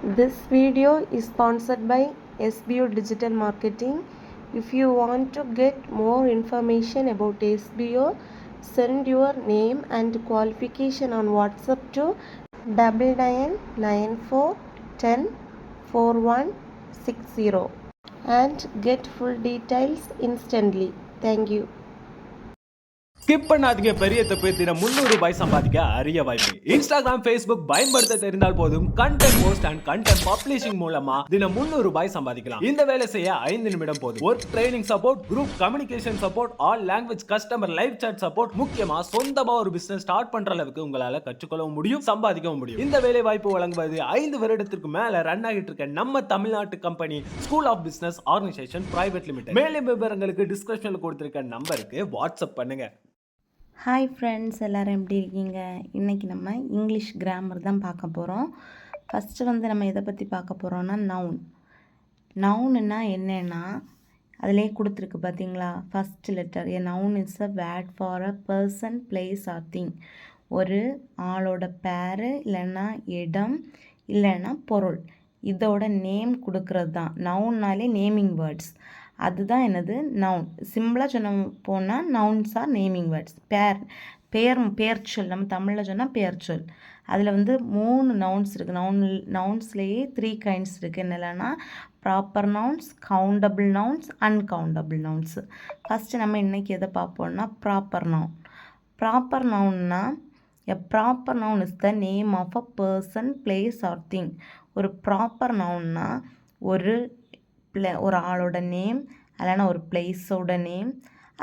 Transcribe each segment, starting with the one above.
This video is sponsored by SBO Digital Marketing. If you want to get more information about SBO, send your name and qualification on WhatsApp to 9994104160 and get full details instantly. Thank you. Skip பண்ணாதீங்க, பெரிய தப்பு. தினம் 300 ரூபாய் சம்பாதிக்க அரிய வாய்ப்பு. Instagram, Facebook பயன்படுத்த தெரிந்தால் போதும் content post and content publishing மூலமா தினம் 300 ரூபாய் சம்பாதிக்கலாம். இந்த வேலை செய்ய 5 நிமிடம் போதும். Work training support, group communication support, all language customer live chat support, முக்கியமா சொந்தமா ஒரு பிசினஸ் ஸ்டார்ட் பண்ற அளவுக்கு உங்களால கற்றுக்கொள்ளவும் முடியும், சம்பாதிக்கவும் முடியும். இந்த வேலை வாய்ப்பு வழங்குவது 5 வருடத்திற்கு மேல ரன் ஆகிட்டு இருக்க நம்ம தமிழ்நாட்டு company school of business organisation private limited. மேலும் விவரங்களுக்கு டிஸ்கிரிப்ஷன்ல கொடுத்திருக்க நம்பருக்கு வாட்ஸ்அப் பண்ணுங்க. ஹாய் ஃப்ரெண்ட்ஸ், எல்லோரும் எப்படி இருக்கீங்க? இன்றைக்கி நம்ம இங்கிலீஷ் கிராமர் தான் பார்க்க போகிறோம். ஃபஸ்ட்டு நம்ம எதை பற்றி பார்க்க போகிறோன்னா நவுன்னா என்னென்னா அதிலே கொடுத்துருக்கு பார்த்தீங்களா, first letter. A noun is a word for a person, place or thing. ஒரு ஆளோட பேர் இல்லைன்னா இடம் இல்லைன்னா பொருள், இதோட நேம் கொடுக்கறது தான் நவுன்னாலே. நேமிங் வேர்ட்ஸ் அதுதான் என்னது நவுன். சிம்பிளாக சொன்ன போனால் நவுன்ஸ் ஆர் நேமிங் வேர்ட்ஸ். பெயர்ச்சொல், நம்ம தமிழில் சொன்னால் பெயர்ச்சொல். அதில் 3 நவுன்ஸ் இருக்குது. நவுன்ஸ்லேயே 3 கைண்ட்ஸ் இருக்குது. என்னென்னா proper nouns, countable nouns, uncountable nouns. First நம்ம இன்றைக்கி எதை பார்ப்போம்னா ப்ராப்பர் நவுன். ப்ராப்பர் நவுன்னா a proper noun is the name of a person, place or thing. ஒரு ப்ராப்பர் நவுன்னா ஒரு ஆளோட நேம், இல்லைனா ஒரு பிளேஸோட நேம்,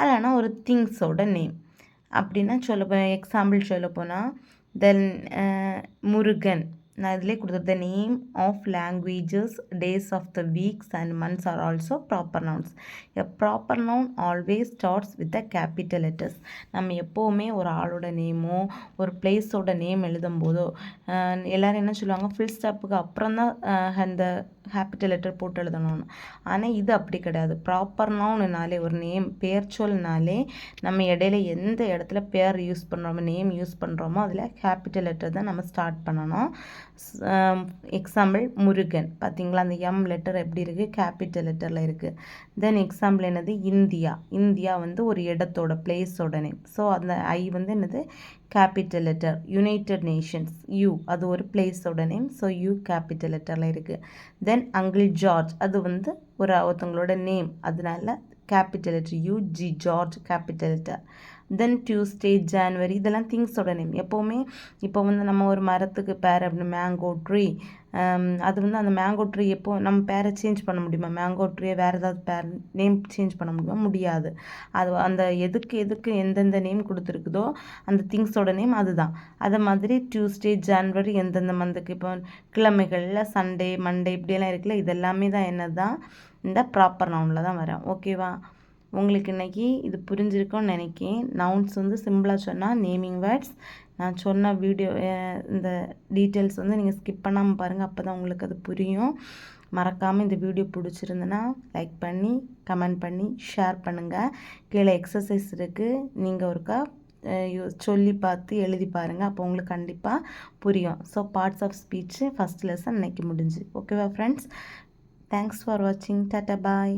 இல்லைனா ஒரு திங்ஸோட நேம். அப்படின்னா எக்ஸாம்பிள் சொல்ல போனால் தென் முருகன். நான் இதிலே கொடுத்தது the name of languages, days of the weeks and months are also proper nouns. A proper noun always starts with the capital letters. நம்ம எப்போவுமே ஒரு ஆளோட நேமோ ஒரு பிளேஸோட நேம் எழுதும்போதோ எல்லோரும் என்ன சொல்லுவாங்க, ஃபுல் ஸ்டாப்புக்கு அப்புறம் தான் அந்த கேபிட்டல் லெட்டர் போட்டு எழுதணும்னு. ஆனால் இது அப்படி கிடையாது. ப்ராப்பர் நவுன்னாலே ஒரு நேம், பேர் சொல்னாலே நம்ம இடையில எந்த இடத்துல பேர் யூஸ் பண்ணுறோமோ, நேம் யூஸ் பண்ணுறோமோ அதில் கேபிட்டல் லெட்டர் தான் நம்ம ஸ்டார்ட் பண்ணணும். எக்ஸாம்பிள் முருகன், பார்த்தீங்களா அந்த எம் லெட்டர் எப்படி இருக்குது, கேபிட்டல் லெட்டரில் இருக்குது. தென் எக்ஸாம்பிள் என்னது, இந்தியா ஒரு இடத்தோட, பிளேஸோட நேம். ஸோ அந்த ஐ என்னது capital letter. United Nations, U அது ஒரு பிளேஸோட நேம். ஸோ யூ கேபிட்டல் லெட்டரில் இருக்குது. தென் அங்கிள் ஜார்ஜ், அது ஒருத்தவங்களோட நேம், அதனால capital letter U G, George capital letter. Then Tuesday, January, இதெல்லாம் திங்ஸோட நேம். எப்போவுமே இப்போ நம்ம ஒரு மரத்துக்கு பேர் அப்படின்னு மேங்கோ ட்ரீ, அது அந்த மேங்கோ ட்ரீ எப்போ நம்ம பேரை சேஞ்ச் பண்ண முடியுமா? மேங்கோ ட்ரீயை வேறு ஏதாவது பேர் நேம் சேஞ்ச் பண்ண முடியுமா? முடியாது. அது அந்த எதுக்கு எந்தெந்த நேம் கொடுத்துருக்குதோ அந்த திங்ஸோட நேம் அதுதான். அதை மாதிரி டியூஸ்டே, ஜான்வரி எந்தெந்த மந்த்துக்கு, இப்போ கிழமைகளில் சண்டே, மண்டே இப்படியெல்லாம் இருக்குல்ல, இதெல்லாமே தான் என்ன தான் இந்த ப்ராப்பர் நவுனில் தான் வரேன். ஓகேவா? உங்களுக்கு இன்றைக்கி இது புரிஞ்சிருக்கும்னு நினைக்கிறேன். நவுன்ஸ் சிம்பிளாக சொன்னால் நேமிங் வேர்ட்ஸ். நான் சொன்ன வீடியோ இந்த டீட்டெயில்ஸ் நீங்கள் ஸ்கிப் பண்ணாமல் பாருங்கள், அப்போ தான் உங்களுக்கு அது புரியும். மறக்காமல் இந்த வீடியோ பிடிச்சிருந்துன்னா லைக் பண்ணி, கமெண்ட் பண்ணி, ஷேர் பண்ணுங்கள். கீழே எக்ஸசைஸ் இருக்குது, நீங்கள் ஒருக்கா சொல்லி பார்த்து எழுதி பாருங்கள், அப்போ உங்களுக்கு கண்டிப்பாக புரியும். So parts of speech first lesson இன்றைக்கி முடிஞ்சு. ஓகேவா ஃப்ரெண்ட்ஸ்? தேங்க்ஸ் ஃபார் வாட்சிங். டாட்டா, பாய்.